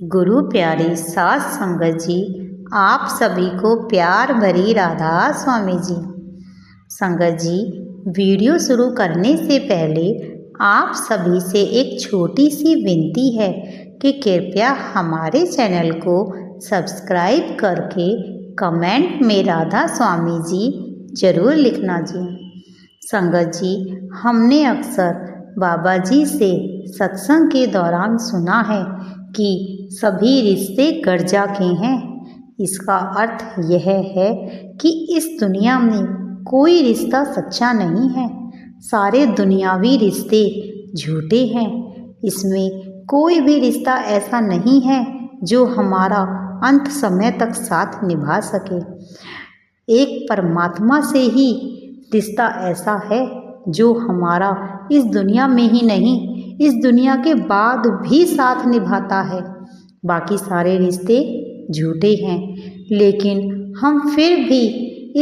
गुरु प्यारी सास संगत जी, आप सभी को प्यार भरी राधा स्वामी जी। संगत जी, वीडियो शुरू करने से पहले आप सभी से एक छोटी सी विनती है कि कृपया हमारे चैनल को सब्सक्राइब करके कमेंट में राधा स्वामी जी ज़रूर लिखना जी। संगत जी, हमने अक्सर बाबा जी से सत्संग के दौरान सुना है कि सभी रिश्ते कर्जा के हैं। इसका अर्थ यह है कि इस दुनिया में कोई रिश्ता सच्चा नहीं है, सारे दुनियावी रिश्ते झूठे हैं। इसमें कोई भी रिश्ता ऐसा नहीं है जो हमारा अंत समय तक साथ निभा सके। एक परमात्मा से ही रिश्ता ऐसा है जो हमारा इस दुनिया में ही नहीं, इस दुनिया के बाद भी साथ निभाता है। बाकी सारे रिश्ते झूठे हैं, लेकिन हम फिर भी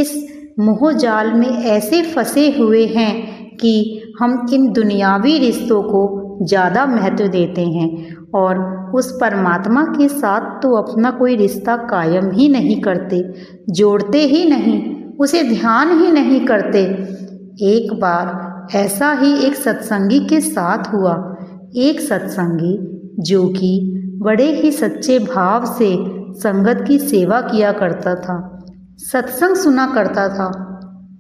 इस मोह जाल में ऐसे फंसे हुए हैं कि हम इन दुनियावी रिश्तों को ज़्यादा महत्व देते हैं और उस परमात्मा के साथ तो अपना कोई रिश्ता कायम ही नहीं करते, जोड़ते ही नहीं, उसे ध्यान ही नहीं करते। एक बार ऐसा ही एक सत्संगी के साथ हुआ। एक सत्संगी जो कि बड़े ही सच्चे भाव से संगत की सेवा किया करता था, सत्संग सुना करता था,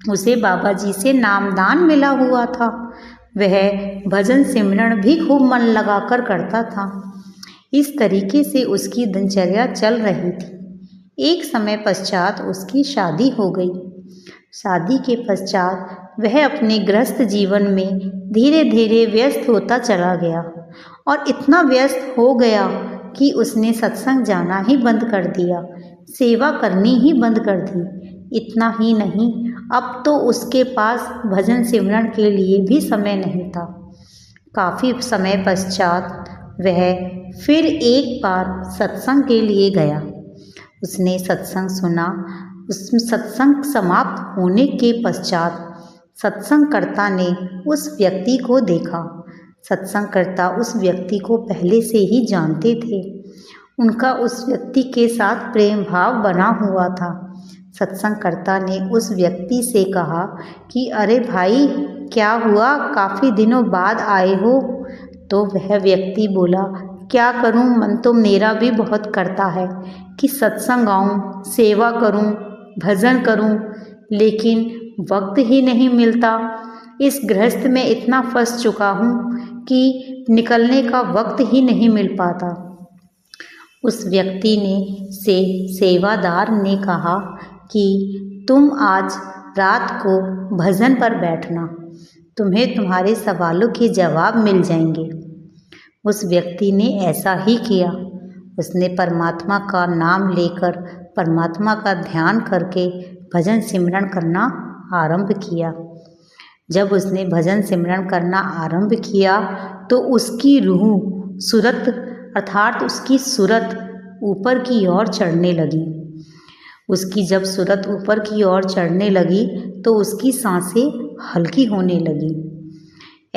उसे बाबा जी से नामदान मिला हुआ था। वह भजन सिमरन भी खूब मन लगाकर करता था। इस तरीके से उसकी दिनचर्या चल रही थी। एक समय पश्चात उसकी शादी हो गई। शादी के पश्चात वह अपने गृहस्थ जीवन में धीरे धीरे व्यस्त होता चला गया और इतना व्यस्त हो गया कि उसने सत्संग जाना ही बंद कर दिया, सेवा करनी ही बंद कर दी। इतना ही नहीं, अब तो उसके पास भजन सिमरन के लिए भी समय नहीं था। काफ़ी समय पश्चात वह फिर एक बार सत्संग के लिए गया। उसने सत्संग सुना। उस सत्संग समाप्त होने के पश्चात सत्संगकर्ता ने उस व्यक्ति को देखा। सत्संगकर्ता उस व्यक्ति को पहले से ही जानते थे। उनका उस व्यक्ति के साथ प्रेम भाव बना हुआ था। सत्संगकर्ता ने उस व्यक्ति से कहा कि अरे भाई, क्या हुआ, काफ़ी दिनों बाद आए हो? तो वह व्यक्ति बोला, क्या करूं, मन तो मेरा भी बहुत करता है कि सत्संग आऊं, सेवा करूं, भजन करूं, लेकिन वक्त ही नहीं मिलता। इस गृहस्थ में इतना फंस चुका हूं कि निकलने का वक्त ही नहीं मिल पाता। उस व्यक्ति से सेवादार ने कहा कि तुम आज रात को भजन पर बैठना, तुम्हें तुम्हारे सवालों के जवाब मिल जाएंगे। उस व्यक्ति ने ऐसा ही किया। उसने परमात्मा का नाम लेकर, परमात्मा का ध्यान करके भजन सिमरन करना आरंभ किया। जब उसने भजन सिमरन करना आरंभ किया तो उसकी रूह, सूरत अर्थात उसकी सूरत ऊपर की ओर चढ़ने लगी। उसकी जब सूरत ऊपर की ओर चढ़ने लगी तो उसकी सांसें हल्की होने लगी।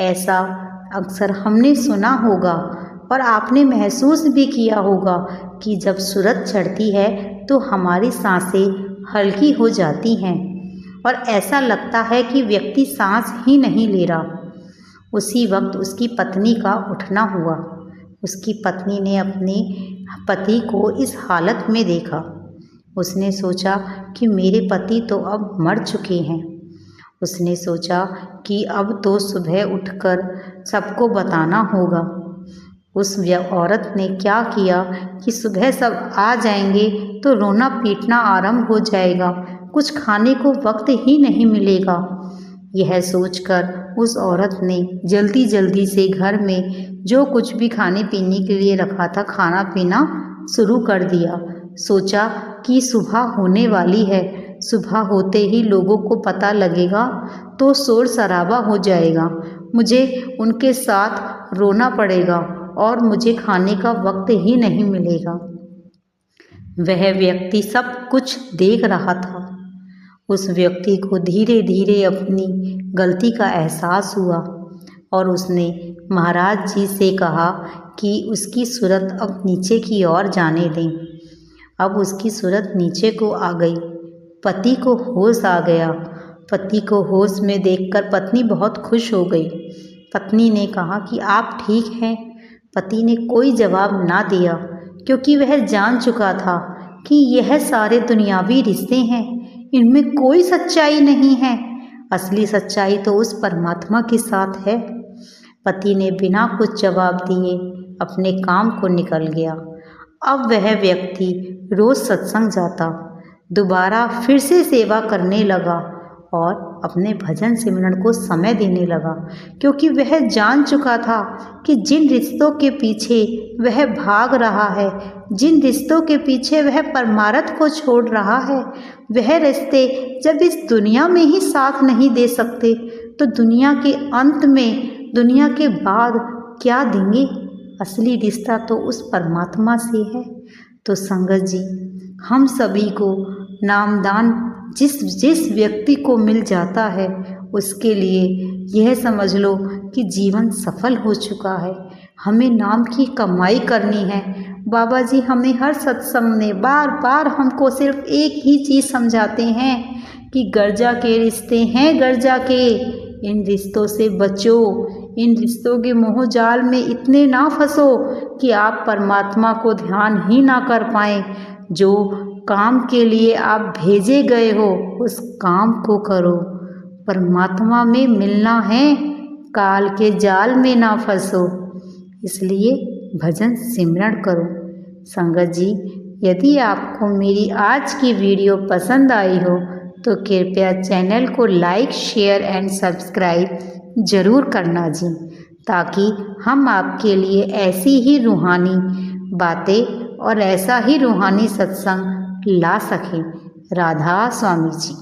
ऐसा अक्सर हमने सुना होगा और आपने महसूस भी किया होगा कि जब सूरत चढ़ती है तो हमारी सांसें हल्की हो जाती हैं और ऐसा लगता है कि व्यक्ति सांस ही नहीं ले रहा। उसी वक्त उसकी पत्नी का उठना हुआ। उसकी पत्नी ने अपने पति को इस हालत में देखा। उसने सोचा कि मेरे पति तो अब मर चुके हैं। उसने सोचा कि अब तो सुबह उठकर सबको बताना होगा। उस औरत ने क्या किया कि सुबह सब आ जाएंगे तो रोना पीटना आरंभ हो जाएगा, कुछ खाने को वक्त ही नहीं मिलेगा। यह सोचकर उस औरत ने जल्दी जल्दी से घर में जो कुछ भी खाने पीने के लिए रखा था, खाना पीना शुरू कर दिया। सोचा कि सुबह होने वाली है, सुबह होते ही लोगों को पता लगेगा तो शोर शराबा हो जाएगा, मुझे उनके साथ रोना पड़ेगा और मुझे खाने का वक्त ही नहीं मिलेगा। वह व्यक्ति सब कुछ देख रहा था। उस व्यक्ति को धीरे धीरे अपनी गलती का एहसास हुआ और उसने महाराज जी से कहा कि उसकी सूरत अब नीचे की ओर जाने दें। अब उसकी सूरत नीचे को आ गई। पति को होश आ गया। पति को होश में देखकर पत्नी बहुत खुश हो गई। पत्नी ने कहा कि आप ठीक हैं। पति ने कोई जवाब ना दिया, क्योंकि वह जान चुका था कि यह सारे दुनियावी रिश्ते हैं, इनमें कोई सच्चाई नहीं है। असली सच्चाई तो उस परमात्मा के साथ है। पति ने बिना कुछ जवाब दिए अपने काम को निकल गया। अब वह व्यक्ति रोज सत्संग जाता, दोबारा फिर से सेवा करने लगा और अपने भजन सिमरन को समय देने लगा, क्योंकि वह जान चुका था कि जिन रिश्तों के पीछे वह भाग रहा है, जिन रिश्तों के पीछे वह परमार्थ को छोड़ रहा है, वह रिश्ते जब इस दुनिया में ही साथ नहीं दे सकते तो दुनिया के अंत में, दुनिया के बाद क्या देंगे। असली रिश्ता तो उस परमात्मा से है। तो संगत जी, हम सभी को नामदान जिस व्यक्ति को मिल जाता है, उसके लिए यह समझ लो कि जीवन सफल हो चुका है। हमें नाम की कमाई करनी है। बाबा जी हमें हर सत्संग में बार बार हमको सिर्फ एक ही चीज़ समझाते हैं कि गर्जा के रिश्ते हैं, गर्जा के, इन रिश्तों से बचो, इन रिश्तों के मोह जाल में इतने ना फंसो कि आप परमात्मा को ध्यान ही ना कर पाएं। जो काम के लिए आप भेजे गए हो उस काम को करो। परमात्मा में मिलना है, काल के जाल में ना फंसो। इसलिए भजन सिमरन करो। संगत जी, यदि आपको मेरी आज की वीडियो पसंद आई हो तो कृपया चैनल को लाइक, शेयर एंड सब्सक्राइब ज़रूर करना जी, ताकि हम आपके लिए ऐसी ही रूहानी बातें और ऐसा ही रूहानी सत्संग ला सकें। राधा स्वामी जी।